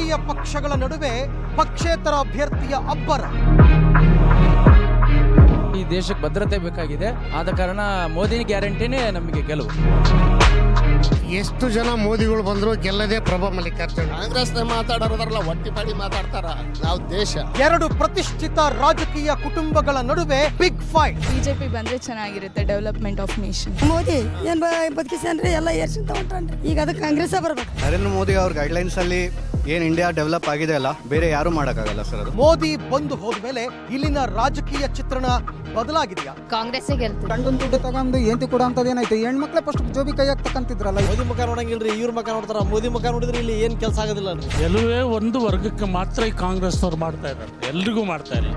ರಾಜಕೀಯ ಪಕ್ಷಗಳ ನಡುವೆ ಪಕ್ಷೇತರ ಅಭ್ಯರ್ಥಿಯ ಅಬ್ಬರ. ಈ ದೇಶಕ್ಕೆ ಭದ್ರತೆ ಬೇಕಾಗಿದೆ, ಆದ ಕಾರಣ ಮೋದಿ ಗ್ಯಾರಂಟಿನೇ ನಮಗೆ ಗೆಲುವು. ಎಷ್ಟು ಜನ ಮೋದಿಗಳು ಬಂದ್ರು ಗೆಲ್ಲದೆ ಪ್ರಭಾ ಮಲ್ಲಿಕಾರ್ಜುನ. ಕಾಂಗ್ರೆಸ್ ಮಾತಾಡೋದ್ರಲ್ಲ ಒಟ್ಟಿ ಮಾಡಿ ಮಾತಾಡ್ತಾರ. ನಾವು ದೇಶ ಎರಡು ಪ್ರತಿಷ್ಠಿತ ರಾಜಕೀಯ ಕುಟುಂಬಗಳ ನಡುವೆ ಬಿಗ್ ಫೈಟ್. ಬಿಜೆಪಿ ಬಂದ್ರೆ ಚೆನ್ನಾಗಿರುತ್ತೆ, ಡೆವಲಪ್ಮೆಂಟ್ ಆಫ್ ನೇಷನ್. ಮೋದಿ ಏನ್ ಬದುಕಿಸ್ರಿ ಎಲ್ಲ ಏರ್ಸಿಂತ ಹೊಂಟ್ರಿ, ಈಗ ಅದಕ್ಕೆ ಕಾಂಗ್ರೆಸ್ ಬರ್ಬೇಕು. ನರೇಂದ್ರ ಮೋದಿ ಅವ್ರ ಗೈಡ್ಲೈನ್ಸ್ ಅಲ್ಲಿ ಏನ್ ಇಂಡಿಯಾ ಡೆವಲಪ್ ಆಗಿದೆ ಅಲ್ಲ, ಬೇರೆ ಯಾರು ಮಾಡಕ್ಕಾಗಲ್ಲ ಸರ್ ಅದು. ಮೋದಿ ಬಂದು ಹೋದ್ಮೇಲೆ ಇಲ್ಲಿನ ರಾಜಕೀಯ ಚಿತ್ರಣ ಬದಲಾಗಿದೆಯಾ? ಕಾಂಗ್ರೆಸ್ ಗೆಲ್ತದೆ. ಗಂಡನ್ ದುಡ್ಡು ತಗೊಂಡು ಏಂತಿ ಕೂಡ ಅಂತದ್ ಏನಾಯ್ತು, ಹೆಣ್ಮಕ್ಳೆ ಫಸ್ಟ್ ಜೋಬಿ ಕೈ ಹಾಕ್ತಕ್ಕಂತಿದ್ರಲ್ಲ. ಮೋದಿ ಮುಖ ನೋಡಂಗಿಲ್ರಿ, ಇವ್ರ ಮುಖ ನೋಡ್ತಾರ. ಮೋದಿ ಮುಖ ನೋಡಿದ್ರೆ ಇಲ್ಲಿ ಏನ್ ಕೆಲಸ ಆಗೋದಿಲ್ಲ. ಗೆಲುವೇ ಒಂದು ವರ್ಗಕ್ಕೆ ಮಾತ್ರ ಈ ಕಾಂಗ್ರೆಸ್ ಅವ್ರು ಮಾಡ್ತಾ ಇದ್ದಾರೆ, ಎಲ್ರಿಗೂ ಮಾಡ್ತಾ ಇಲ್ಲ.